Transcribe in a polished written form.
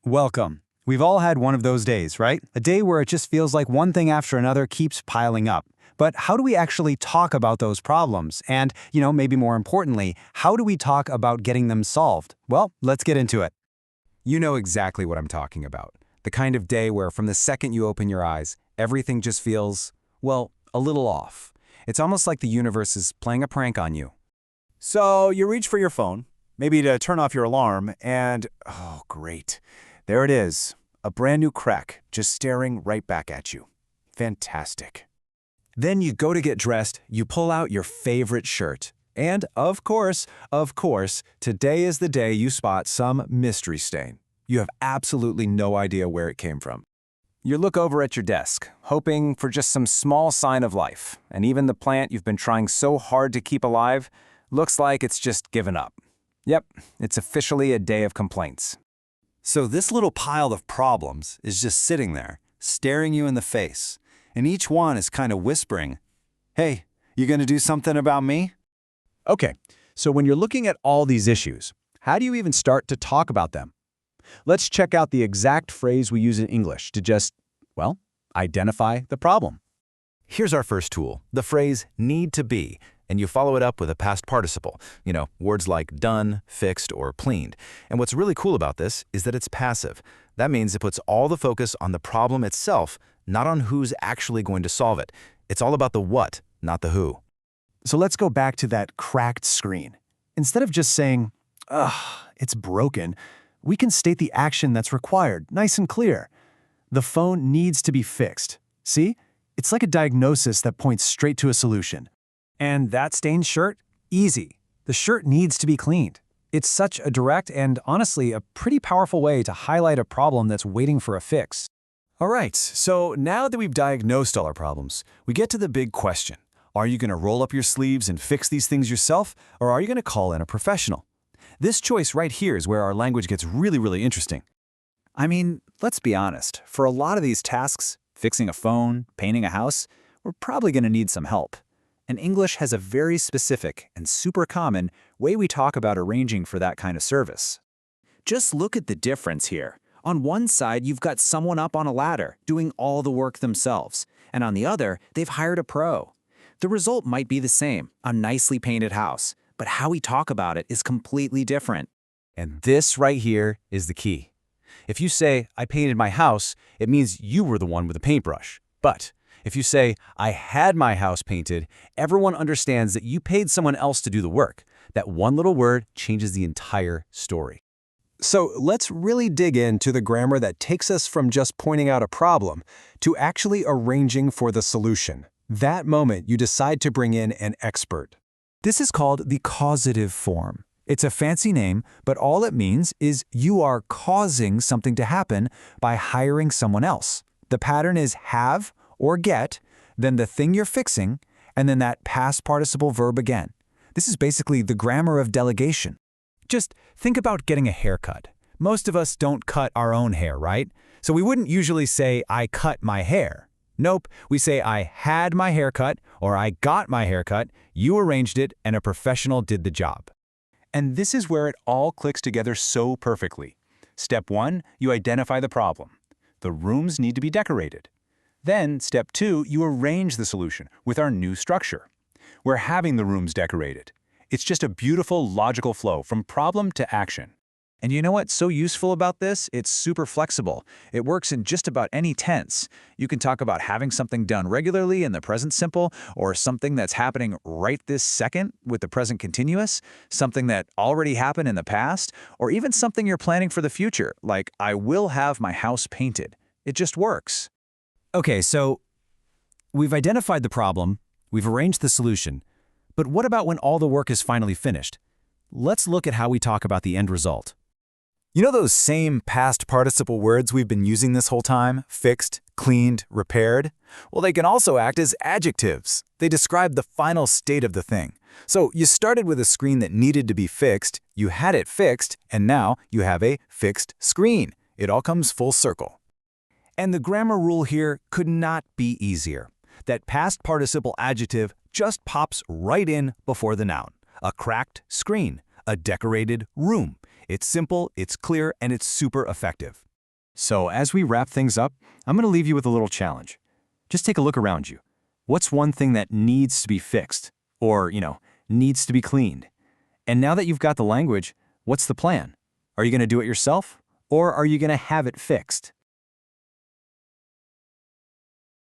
Welcome. We've all had one of those days, right? A day where it just feels like one thing after another keeps piling up. But how do we actually talk about those problems? And, maybe more importantly, how do we talk about getting them solved? Well, let's get into it. You know exactly what I'm talking about. The kind of day where from the second you open your eyes, everything just feels, well, a little off. It's almost like the universe is playing a prank on you. So you reach for your phone, maybe to turn off your alarm, and oh, great. There it is, a brand new crack just staring right back at you. Fantastic. Then you go to get dressed, you pull out your favorite shirt. And of course, today is the day you spot some mystery stain. You have absolutely no idea where it came from. You look over at your desk, hoping for just some small sign of life, and even the plant you've been trying so hard to keep alive looks like it's just given up. Yep, it's officially a day of complaints. So this little pile of problems is just sitting there, staring you in the face, and each one is kind of whispering, "Hey, you gonna do something about me?" Okay, so when you're looking at all these issues, how do you even start to talk about them? Let's check out the exact phrase we use in English to just, well, identify the problem. Here's our first tool, the phrase need to be, and you follow it up with a past participle, words like done, fixed, or cleaned. And what's really cool about this is that it's passive. That means it puts all the focus on the problem itself, not on who's actually going to solve it. It's all about the what, not the who. So let's go back to that cracked screen. Instead of just saying, ugh, it's broken, we can state the action that's required, nice and clear. The phone needs to be fixed. See? It's like a diagnosis that points straight to a solution. And that stained shirt? Easy. The shirt needs to be cleaned. It's such a direct and, honestly, a pretty powerful way to highlight a problem that's waiting for a fix. All right, so now that we've diagnosed all our problems, we get to the big question. Are you going to roll up your sleeves and fix these things yourself, or are you going to call in a professional? This choice right here is where our language gets really interesting. I mean, let's be honest. For a lot of these tasks, fixing a phone, painting a house, we're probably going to need some help. And English has a very specific and super common way we talk about arranging for that kind of service. Just look at the difference here. On one side, you've got someone up on a ladder doing all the work themselves, and on the other, they've hired a pro. The result might be the same, a nicely painted house, but how we talk about it is completely different. And this right here is the key. If you say, I painted my house, it means you were the one with the paintbrush. But if you say, I had my house painted, everyone understands that you paid someone else to do the work. That one little word changes the entire story. So let's really dig into the grammar that takes us from just pointing out a problem to actually arranging for the solution. That moment, you decide to bring in an expert. This is called the causative form. It's a fancy name, but all it means is you are causing something to happen by hiring someone else. The pattern is have or get, then the thing you're fixing, and then that past participle verb again. This is basically the grammar of delegation. Just think about getting a haircut. Most of us don't cut our own hair, right? So we wouldn't usually say, I cut my hair. Nope, we say I had my hair cut or I got my hair cut, you arranged it, and a professional did the job. And this is where it all clicks together so perfectly. Step 1, you identify the problem. The rooms need to be decorated. Then, step 2, you arrange the solution with our new structure. We're having the rooms decorated. It's just a beautiful logical flow from problem to action. And you know what's so useful about this? It's super flexible. It works in just about any tense. You can talk about having something done regularly in the present simple, or something that's happening right this second with the present continuous, something that already happened in the past, or even something you're planning for the future, like I will have my house painted. It just works. Okay, so we've identified the problem, we've arranged the solution, but what about when all the work is finally finished? Let's look at how we talk about the end result. You know those same past participle words we've been using this whole time? Fixed, cleaned, repaired? Well, they can also act as adjectives. They describe the final state of the thing. So you started with a screen that needed to be fixed, you had it fixed, and now you have a fixed screen. It all comes full circle. And the grammar rule here could not be easier. That past participle adjective just pops right in before the noun. A cracked screen, a decorated room. It's simple, it's clear, and it's super effective. So as we wrap things up, I'm going to leave you with a little challenge. Just take a look around you. What's one thing that needs to be fixed? Or, needs to be cleaned? And now that you've got the language, what's the plan? Are you going to do it yourself? Or are you going to have it fixed?